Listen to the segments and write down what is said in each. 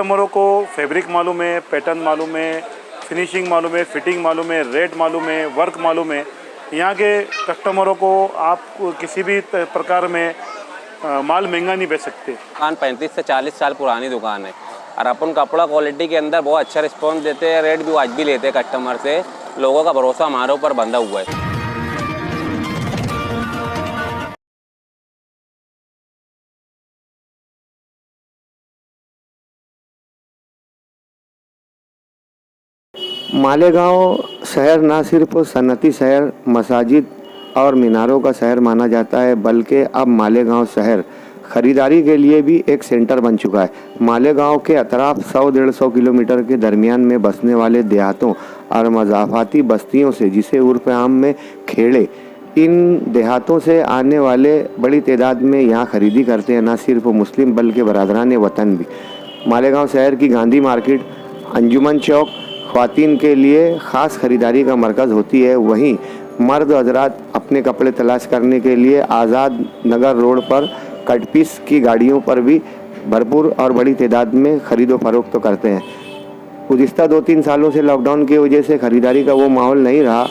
कस्टमरों को फैब्रिक मालूम है, पैटर्न मालूम है, फिनिशिंग मालूम है, फिटिंग मालूम है, रेट मालूम है, वर्क मालूम है। यहाँ के कस्टमरों को आप किसी भी प्रकार में माल महंगा नहीं बेच सकते। दुकान 35 से 40 साल पुरानी दुकान है और अपन कपड़ा क्वालिटी के अंदर बहुत अच्छा रिस्पॉन्स देते हैं, रेट भी वाजिबी लेते हैं कस्टमर से। लोगों का भरोसा हमारे ऊपर बंधा हुआ है। मालेगांव शहर ना सिर्फ सनती शहर, मसाजिद और मीनारों का शहर माना जाता है, बल्कि अब मालेगांव शहर खरीदारी के लिए भी एक सेंटर बन चुका है। मालेगांव के अतराफ 100-150 किलोमीटर के दरमियान में बसने वाले देहातों और मज़ाफ़ाती बस्तियों से, जिसे उर्फ आम में खेड़े, इन देहातों से आने वाले बड़ी तादाद में यहाँ खरीदी करते हैं, न सिर्फ मुस्लिम बल्कि बरादरान वतन भी। मालेगांव शहर की गांधी मार्केट, अंजुमन चौक ख़वातीन के लिए ख़ास ख़रीदारी का मरकज़ होती है। वहीं मर्द हजरात अपने कपड़े तलाश करने के लिए आज़ाद नगर रोड पर कटपीस की गाड़ियों पर भी भरपूर और बड़ी तादाद में ख़रीदो फरोख्त करते हैं। गुज़िस्ता 2-3 सालों से लॉकडाउन की वजह से ख़रीदारी का वो माहौल नहीं रहा,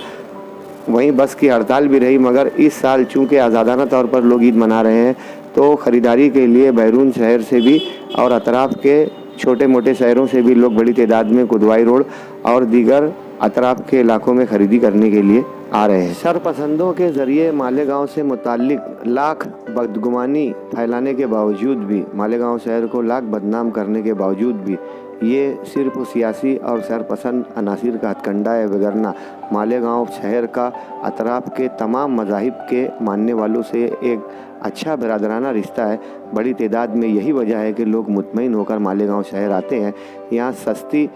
वहीं बस की हड़ताल भी रही, मगर इस साल चूँकि आज़ादाना तौर पर लोग ईद मना रहे हैं, तो ख़रीदारी के लिए बैरून शहर से भी और अतराफ़ के छोटे मोटे शहरों से भी लोग बड़ी तादाद में कुदवाई रोड और दीगर अतराफ़ के इलाकों में ख़रीदी करने के लिए आ रहे हैं। सरपसंदों के ज़रिए मालेगांव से मुताल्लिक लाख बदगुमानी फैलाने के बावजूद भी, मालेगांव शहर को लाख बदनाम करने के बावजूद भी, ये सिर्फ सियासी और सरपसंद अनासिर का हथकंडा है, वगरना मालेगांव शहर का अतराफ़ के तमाम मज़ाहिब के मानने वालों से एक अच्छा बिरादराना रिश्ता है। बड़ी तादाद में यही वजह है कि लोग मुतमईन होकर मालेगांव शहर आते हैं, यहाँ सस्ती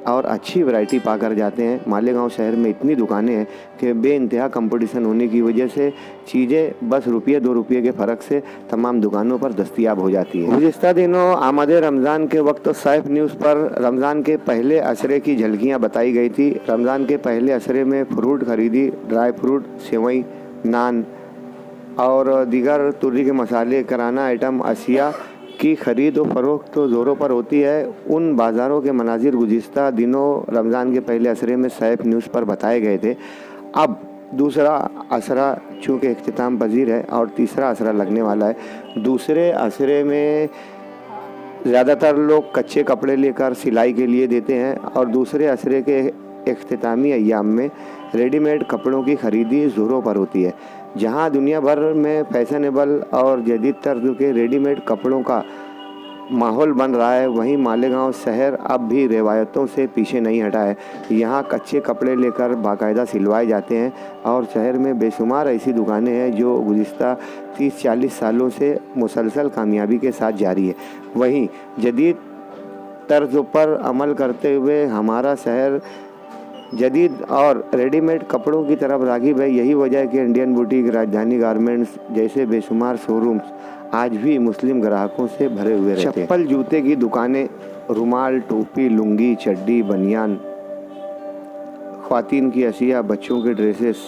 और अच्छी वैरायटी पाकर जाते हैं। मालेगांव शहर में इतनी दुकानें हैं कि बेइंतहा कंपटीशन होने की वजह से चीज़ें बस ₹1-2 के फ़र्क से तमाम दुकानों पर दस्तयाब हो जाती हैं। गुज़िस्ता दिनों आमद रमज़ान के वक्त सैफ न्यूज़ पर रमज़ान के पहले असरे की झलकियाँ बताई गई थी। रमज़ान के पहले असरे में फ्रूट खरीदी, ड्राई फ्रूट, सेवई, नान और दीगर तुर्री के मसाले, किराना आइटम अशिया की ख़रीद और फ़रोख्त तो ज़ोरों पर होती है। उन बाज़ारों के मनाजिर गुज़िस्ता दिनों रमज़ान के पहले असरे में सैफ न्यूज़ पर बताए गए थे। अब दूसरा असरा चूँकि इख्तिताम पजीर है और तीसरा असरा लगने वाला है। दूसरे असरे में ज़्यादातर लोग कच्चे कपड़े लेकर सिलाई के लिए देते हैं और दूसरे असरे के इख्तितामी अय्याम में रेडीमेड कपड़ों की ख़रीदी ज़ोरों पर होती है। जहां दुनिया भर में फैशनेबल और जदीद तर्ज के रेडीमेड कपड़ों का माहौल बन रहा है, वहीं मालेगांव शहर अब भी रिवायतों से पीछे नहीं हटा है। यहां कच्चे कपड़े लेकर बाकायदा सिलवाए जाते हैं और शहर में बेशुमार ऐसी दुकानें हैं जो गुज़िस्ता 30-40 सालों से मुसलसल कामयाबी के साथ जारी है। वहीं जदीद तर्ज पर अमल करते हुए हमारा शहर जदीद और रेडीमेड कपड़ों की तरफ राग़िब है। यही वजह है कि इंडियन बुटीक, राजधानी गारमेंट्स जैसे बेशुमार शोरूम्स आज भी मुस्लिम ग्राहकों से भरे हुए रहते हैं। चप्पल जूते की दुकानें, रुमाल, टोपी, लुंगी, चड्डी, बनियान, ख़वातीन की अशिया, बच्चों के ड्रेसेस,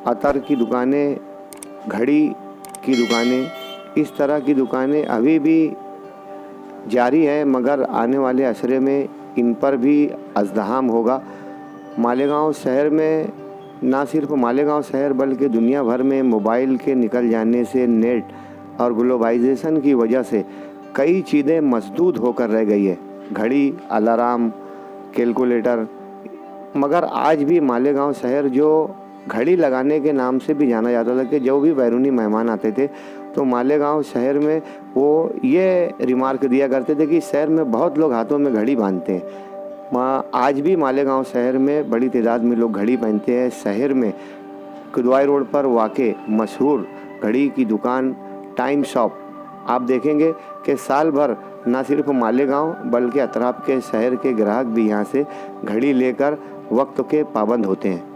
अतर की दुकानें, घड़ी की दुकानें, इस तरह की दुकानें अभी भी जारी हैं, मगर आने वाले असरे में इन पर भी अज़दहाम होगा। मालेगांव शहर में ना सिर्फ मालेगांव शहर बल्कि दुनिया भर में मोबाइल के निकल जाने से, नेट और ग्लोबलाइजेशन की वजह से कई चीज़ें मसदूद होकर रह गई है। घड़ी, अलार्म, कैलकुलेटर, मगर आज भी मालेगांव शहर जो घड़ी लगाने के नाम से भी जाना जाता था कि जो भी बैरूनी मेहमान आते थे तो मालेगांव शहर में वो ये रिमार्क दिया करते थे कि शहर में बहुत लोग हाथों में घड़ी बांधते हैं। आज भी मालेगांव शहर में बड़ी तादाद में लोग घड़ी पहनते हैं। शहर में कुदवाई रोड पर वाक़े मशहूर घड़ी की दुकान टाइम शॉप आप देखेंगे कि साल भर न सिर्फ मालेगांव बल्कि अतराफ़ के शहर के ग्राहक भी यहाँ से घड़ी लेकर वक्त के पाबंद होते हैं।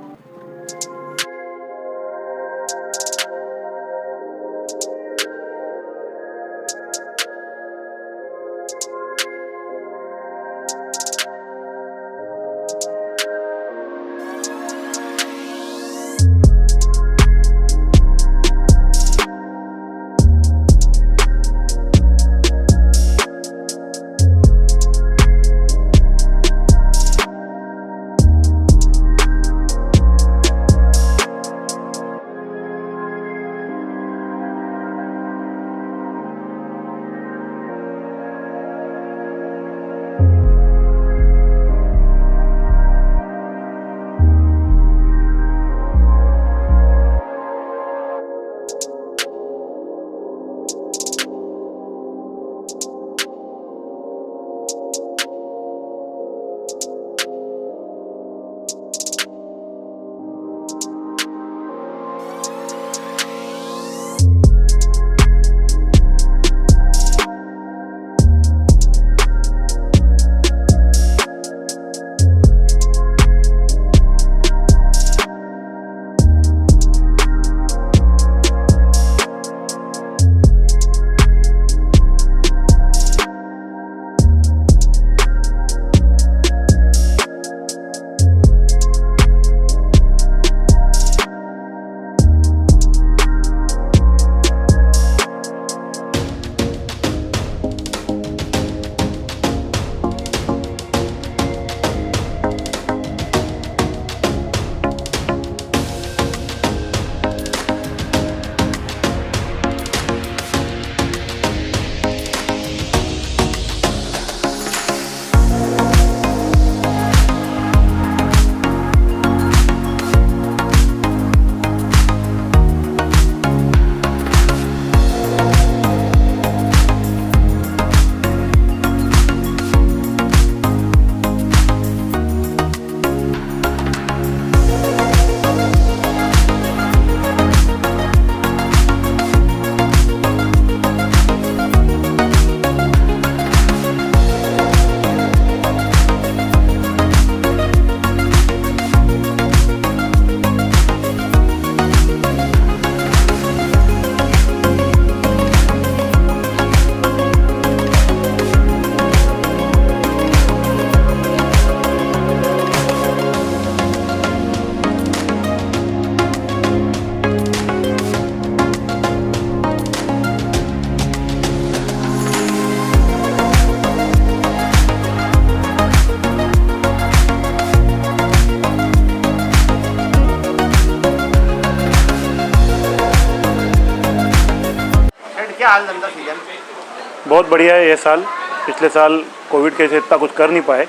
बहुत बढ़िया है ये साल। पिछले साल कोविड के से इतना कुछ कर नहीं पाए,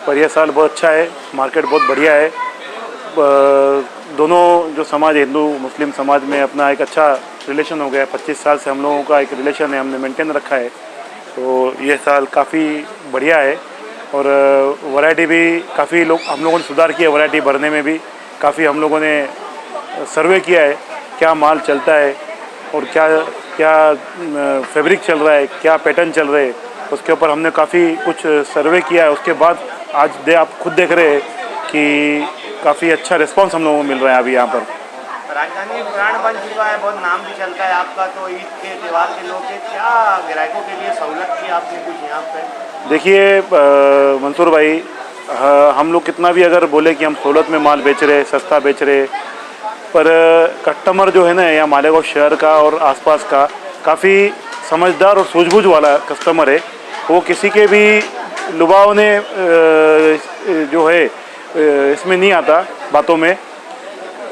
पर यह साल बहुत अच्छा है। मार्केट बहुत बढ़िया है। दोनों जो समाज, हिंदू मुस्लिम समाज में अपना एक अच्छा रिलेशन हो गया है। 25 साल से हम लोगों का एक रिलेशन है, हमने मेंटेन रखा है। तो ये साल काफ़ी बढ़िया है और वैरायटी भी काफ़ी हम लोगों ने सुधार किया। वैरायटी भरने में भी काफ़ी हम लोगों ने सर्वे किया है, क्या माल चलता है और क्या क्या फैब्रिक चल रहा है, क्या पैटर्न चल रहे हैं, उसके ऊपर हमने काफ़ी कुछ सर्वे किया है। उसके बाद आज आप खुद देख रहे हैं कि काफ़ी अच्छा रिस्पांस हम लोगों को मिल रहा है अभी यहाँ पर। राजधानी ब्रांड बन चुका है, बहुत नाम भी चलता है आपका। तो ईद के त्यौहार के लोग के क्या ग्राहकों के लिए सहूलत की आपने कुछ यहाँ पे? देखिए मंसूर भाई, हम लोग कितना भी अगर बोले कि हम सहूलत में माल बेच रहे, सस्ता बेच रहे, पर कस्टमर जो है ना यहाँ मालेगांव शहर का और आसपास का काफ़ी समझदार और सूझबूझ वाला कस्टमर है। वो किसी के भी लुभावने जो है इसमें नहीं आता बातों में।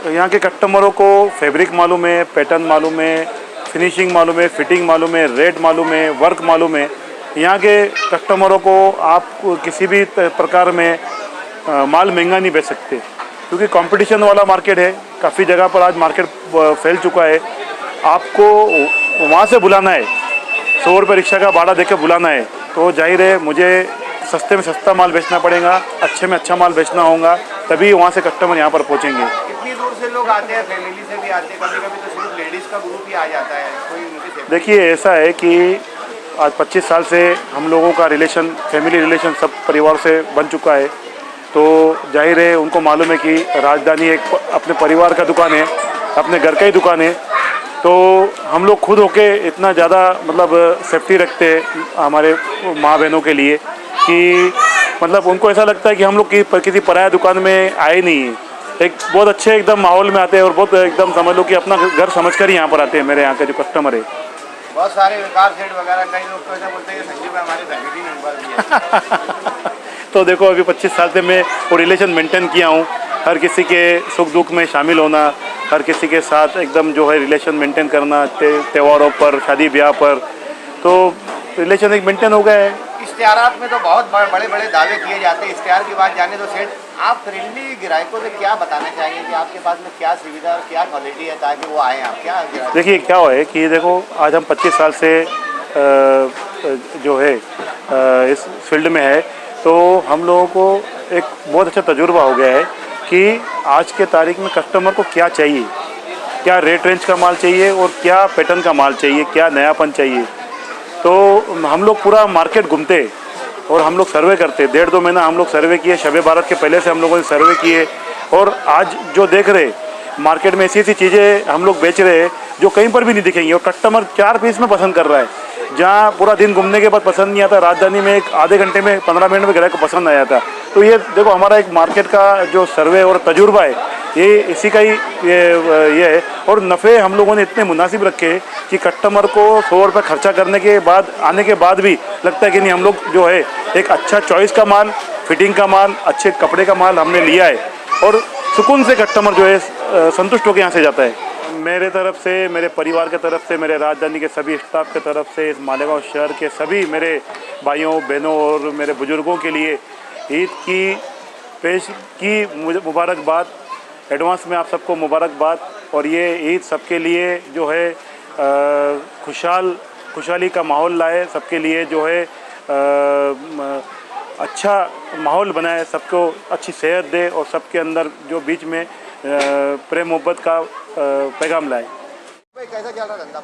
यहाँ के कस्टमरों को फैब्रिक मालूम है, पैटर्न मालूम है, फिनिशिंग मालूम है, फिटिंग मालूम है, रेट मालूम है, वर्क मालूम है। यहाँ के कस्टमरों को आप किसी भी प्रकार में माल महंगा नहीं बेच सकते, क्योंकि कंपटीशन वाला मार्केट है। काफ़ी जगह पर आज मार्केट फैल चुका है। आपको वहाँ से बुलाना है, 100 रुपये रिक्शा का भाड़ा देकर बुलाना है, तो जाहिर है मुझे सस्ते में सस्ता माल बेचना पड़ेगा, अच्छे में अच्छा माल बेचना होगा, तभी वहाँ से कस्टमर यहाँ पर पहुँचेंगे। कितनी दूर से लोग आते हैं? फैमिली से भी आते हैं, कभी कभी तो सिर्फ लेडीज़ का ग्रुप ही आ जाता है, कोई उनकी? देखिए ऐसा है कि आज 25 साल से हम लोगों का रिलेशन, फैमिली रिलेशन सब परिवार से बन चुका है। तो जाहिर है उनको मालूम है कि राजधानी एक अपने परिवार का दुकान है, अपने घर का ही दुकान है। तो हम लोग खुद होके इतना ज़्यादा मतलब सेफ्टी रखते हैं हमारे माँ बहनों के लिए कि मतलब उनको ऐसा लगता है कि हम लोग किसी पराया दुकान में आए नहीं हैं। एक बहुत अच्छे एकदम माहौल में आते हैं और बहुत एकदम समझ लो कि अपना घर समझकर ही यहाँ पर आते हैं मेरे यहाँ के जो कस्टमर है। बहुत सारे विकास सेठ वगैरह कई लोग तो ऐसा बोलते हैं संजीव भाई हमारे संगीत नंबर भी है। तो देखो अभी 25 साल से मैं वो रिलेशन मेंटेन किया हूँ। हर किसी के सुख दुख में शामिल होना, हर किसी के साथ एकदम जो है रिलेशन मेंटेन करना, त्योहारों पर, शादी ब्याह पर, तो रिलेशन एक मेंटेन हो गया है। इश्तिहारात में तो बहुत बड़े बड़े दावे किए जाते हैं। इश्तिहार की बात जाने तो सेठ, आप फ्रेंडली ग्राहकों से क्या बताना चाहेंगे कि आपके पास में क्या सुविधा और क्या क्वालिटी है ताकि वो आएँ? आप क्या देखिए क्या है कि देखो आज हम 25 साल से जो है इस फील्ड में है, तो हम लोगों को एक बहुत अच्छा तजुर्बा हो गया है कि आज के तारीख में कस्टमर को क्या चाहिए, क्या रेट रेंज का माल चाहिए और क्या पैटर्न का माल चाहिए, क्या नयापन चाहिए। तो हम लोग पूरा मार्केट घूमते और हम लोग सर्वे करते। 1.5-2 महीना हम लोग सर्वे किए। शब भारत के पहले से हम लोगों ने सर्वे किए और आज जो देख रहे मार्केट में ऐसी ऐसी चीज़ें हम लोग बेच रहे हैं जो कहीं पर भी नहीं दिखेंगी और कस्टमर 4 पीस में पसंद कर रहा है। जहाँ पूरा दिन घूमने के बाद पसंद नहीं आता, राजधानी में एक आधे घंटे में 15 मिनट में ग्राहक को पसंद आ जाता। तो ये देखो हमारा एक मार्केट का जो सर्वे और तजुर्बा है, ये इसी का ही ये है। और नफ़े हम लोगों ने इतने मुनासिब रखे कि कस्टमर को 100 रुपये खर्चा करने के बाद, आने के बाद भी लगता है कि नहीं, हम लोग जो है एक अच्छा चॉइस का माल, फिटिंग का माल, अच्छे कपड़े का माल हमने लिया है और सुकून से कस्टमर जो है संतुष्ट होकर यहाँ से जाता है। मेरे तरफ से, मेरे परिवार के तरफ से, मेरे राजधानी के सभी स्टाफ के तरफ से, इस मालेगांव शहर के सभी मेरे भाइयों बहनों और मेरे बुज़ुर्गों के लिए ईद की पेश की मुबारकबाद। एडवांस में आप सबको मुबारकबाद। और ये ईद सबके लिए जो है खुशहाली का माहौल लाए, सबके लिए जो है अच्छा माहौल बनाए, सबको अच्छी सेहत दे और सबके अंदर जो बीच में प्रेम मोहब्बत का पैगाम लाए। कैसा चल रहा धंधा?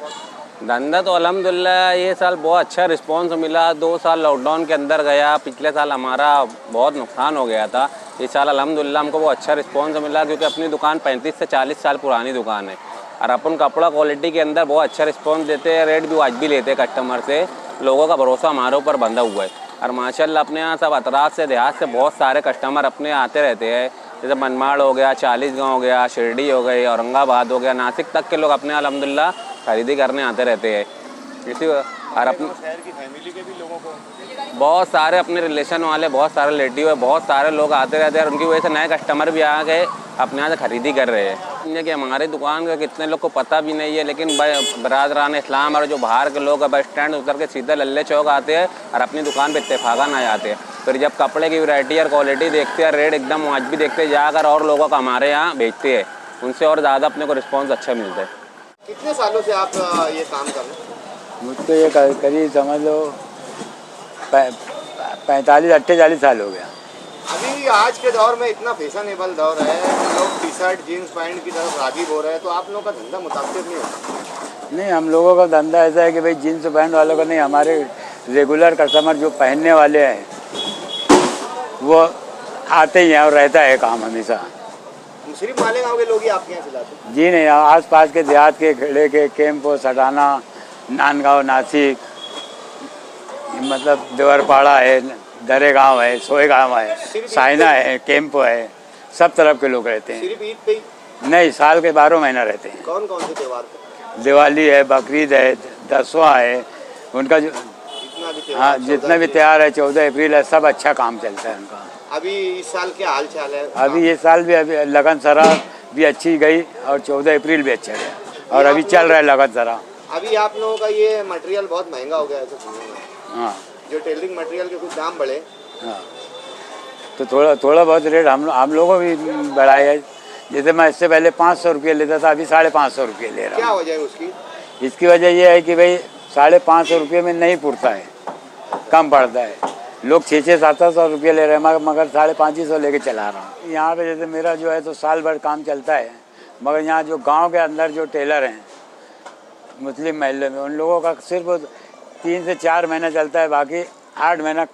धंधा तो अल्हम्दुलिल्लाह ये साल बहुत अच्छा रिस्पांस मिला। 2 साल लॉकडाउन के अंदर गया, पिछले साल हमारा बहुत नुकसान हो गया था। इस साल अल्हम्दुलिल्लाह हमको बहुत अच्छा रिस्पांस मिला, क्योंकि अपनी दुकान 35 से 40 साल पुरानी दुकान है और अपन कपड़ा क्वालिटी के अंदर बहुत अच्छा रिस्पांस देते हैं। रेट भी वाजिब लेते हैं कस्टमर से। लोगों का भरोसा हमारे ऊपर बंधा हुआ है और माशाल्लाह अपने यहाँ सब अतराफ से, देहात से बहुत सारे कस्टमर अपने आते रहते हैं। जैसे मनमाड़ हो गया, 40 गाँव हो गया, शिरडी हो गई, औरंगाबाद हो गया, नासिक तक के लोग अपने अल्हम्दुलिल्लाह खरीदी करने आते रहते हैं। इसी और अपने शहर की फैमिली के भी लोगों को बहुत सारे अपने रिलेशन वाले, बहुत सारे रिलेटिव है, बहुत सारे लोग आते रहते हैं और उनकी वजह से नए कस्टमर भी आ गए, अपने यहाँ से खरीदी कर रहे हैं। कि हमारी दुकान का कितने लोग को पता भी नहीं है, लेकिन बरादरान इस्लाम और जो बाहर के लोग बस स्टैंड उतर के सीधा लल्ले चौक आते हैं और अपनी दुकान पे इत्तेफाकन आ जाते हैं। फिर जब कपड़े की वैरायटी और क्वालिटी देखते हैं, रेट एकदम वाजिबी देखते जाकर और लोगों को हमारे यहाँ भेजते हैं, उनसे और ज़्यादा अपने को रिस्पॉन्स अच्छा मिलता है। कितने सालों से आप ये काम कर रहे हैं? मुझको ये करीब समझ लो 45-48 साल हो गया। अभी आज के दौर में इतना फैशनेबल दौर है, लोग टी शर्ट जीन्स पैंट की तरफ रागी हो रहे हैं, तो आप लोगों का धंधा मुताबिक नहीं होता? नहीं, हम लोगों का धंधा ऐसा है कि भाई जीन्स पैंट वालों का नहीं, हमारे रेगुलर कस्टमर जो पहनने वाले हैं वो आते ही हैं और रहता है काम हमेशा। सिर्फ मालेगांव के लोग ही आपके यहाँ सिलाते हैं? जी नहीं, आस पास के देहात के खेड़े के कैंप, सटाना, नांदगांव, नासिक, मतलब देवरपाड़ा है, दरेगांव है, सोएगांव है, साइना है, कैंप है, सब तरफ के लोग रहते हैं। सिर्फ ईद पे ही? नहीं, साल के 12 महीना रहते हैं। कौन कौन से त्योहार पे? दिवाली है, बकरीद है, दसवां है, उनका जो हाँ जितना भी त्योहार है, 14 अप्रैल है, सब अच्छा काम चलता है उनका। अभी इस साल क्या हाल चाल है? अभी ये साल भी अभी लगन सरा भी अच्छी गई और 14 अप्रैल भी अच्छा गया और अभी चल रहा है लगन सरा। अभी आप लोगों का ये मटेरियल बहुत महंगा हो गया है, ऐसा सुनने में। हाँ, जो टेलरिंग मटेरियल के कुछ दाम बढ़े। हाँ, तो थोड़ा बहुत रेट हम लोगों भी बढ़ाया है। जैसे मैं इससे पहले 500 रुपये लेता था, अभी 550 रुपये ले रहा हूँ। क्या वजह है उसकी? इसकी वजह यह है कि भाई 550 रुपये में नहीं पुरता है, कम पड़ता है। लोग 600-700 रुपये ले रहे हैं, मगर 550 लेके चला रहा हूँ। यहाँ पे जैसे मेरा जो है तो साल भर काम चलता है, मगर यहाँ जो गांव के अंदर जो टेलर हैं मुस्लिम महल्ले में, उन लोगों का सिर्फ 3 से 4 महीना चलता है, बाकी 8 महीना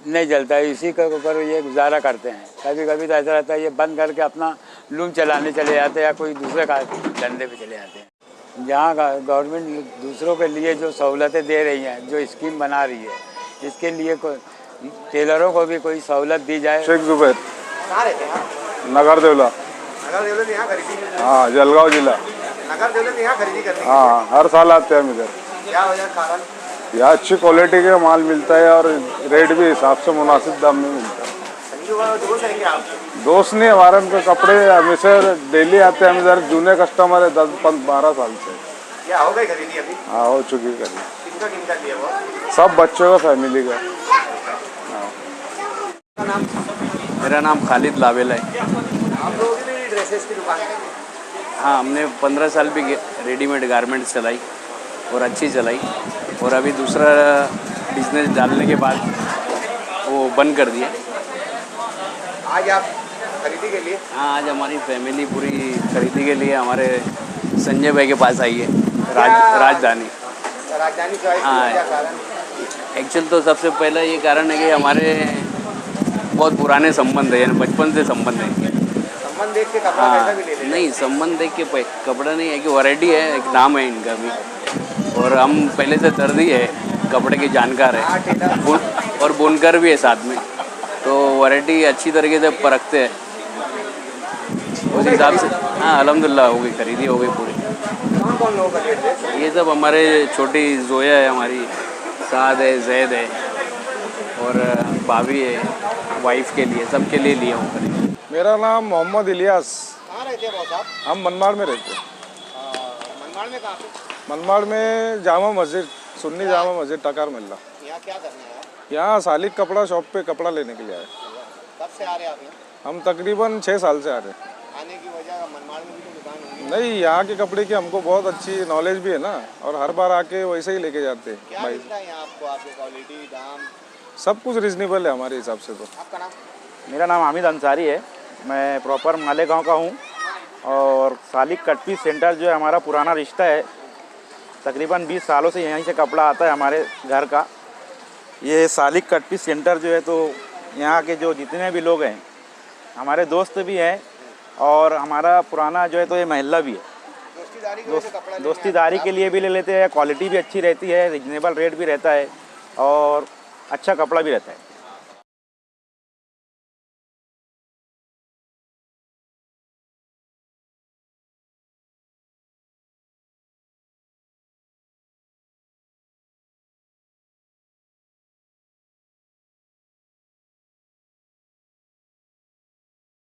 नहीं चलता है। इसी के ऊपर ये गुजारा करते हैं। कभी कभी तो ऐसा रहता है ये बंद करके अपना लूम चलाने चले जाते हैं या कोई दूसरे का धंधे पे चले जाते हैं। जहाँ गवर्नमेंट दूसरों के लिए जो सहूलतें दे रही हैं, जो स्कीम बना रही है, इसके लिए टेलरों को भी कोई सहूलत दी जाए। शेख जुबैर। कहाँ रहते हैं आप? नगर देवला। नगर देवला में यहाँ खरीदी? हाँ, जलगांव जिला। नगर देवला में यहाँ खरीदी करते हैं? हाँ, हर साल आते हैं हम इधर। क्या वजह कारण? यहाँ अच्छी क्वालिटी का माल मिलता है और रेट भी हिसाब से मुनासिब दाम में मिलता है। संजू भाई दोस्त है क्या आपके? दोस्त नहीं, हमारे उनके कपड़े हमेशा डेली आते हैं। हम इधर जूने कस्टमर है 10-12 साल से। क्या हो गई खरीदी अभी? हाँ, हो चुकी है। किनका लिया वो? सब बच्चों का, फैमिली का। नाम? मेरा नाम खालिद लावेला है। आप लोगों की भी ड्रेसेस की दुकान है? हाँ, हमने 15 साल भी रेडीमेड गारमेंट्स चलाई और अच्छी चलाई, और अभी दूसरा बिजनेस डालने के बाद वो बंद कर दिया। आज आप खरीदी के लिए? हाँ, आज हमारी फैमिली पूरी खरीदी के लिए हमारे संजय भाई के पास आई है, राजधानी। राजधानी चॉइस हाँ, क्या कारण? एक्चुअल तो सबसे पहला ये कारण है कि हमारे बहुत पुराने संबंध है, यानी बचपन से संबंध है। संबंध देख के कपड़ा पैसा भी ले लेते? नहीं, संबंध देख के कपड़ा नहीं है कि वैरायटी है, एक नाम है इनका भी, और हम पहले से दर्जी है, कपड़े के जानकार है, और बुनकर भी है साथ में, तो वैरायटी अच्छी तरीके से परखते हैं उस हिसाब से। हाँ, अल्हम्दुलिल्लाह हो गई, खरीदी हो गई पूरी। कौन कौन लोगों का रेट है? ये सब हमारे छोटी जोया है, हमारी साद है, जैद है, और भाभी है, वाइफ के लिए, सबके लिए लिया हूँ खरीद। मेरा नाम मोहम्मद इलियास। कहाँ रहते हैं बहुत आप? हम मनमाड़ में रहते हैं। मनमाड़ में कहाँ पे? मनमाड़ में जामा मस्जिद, सुन्नी जामा मस्जिद, टकार मिल्ला। यहाँ क्या करने आए आप? यहाँ सालिक कपड़ा शॉप पे कपड़ा लेने के लिए आए। कब से आ रहे हैं आप यहाँ? हम तकरीबन 6 साल से आ रहे हैं। आने की वजह मनमाड़ में भी तो दुकान होगी? नहीं, यहाँ के कपड़े की हमको बहुत अच्छी नॉलेज भी है ना, और हर बार आके वैसे ही लेके जाते हैं क्या भाई। मिलता है यहाँ आपको? आपकी क्वालिटी, दाम, सब कुछ रिजनेबल है हमारे हिसाब से। तो आपका नाम? मेरा नाम हामिद अंसारी है। मैं प्रॉपर मालेगांव का हूँ, और सालिक कट पीस सेंटर जो है हमारा पुराना रिश्ता है। तकरीबन 20 सालों से यहीं से कपड़ा आता है हमारे घर का। ये सालिक कट पीस सेंटर जो है, तो यहाँ के जो जितने भी लोग हैं हमारे दोस्त भी हैं, और हमारा पुराना जो है तो ये महल्ला भी है। दोस्तीदारी के लिए भी ले लेते हैं, क्वालिटी भी अच्छी रहती है, रिजनेबल रेट भी रहता है, और अच्छा कपड़ा भी रहता है।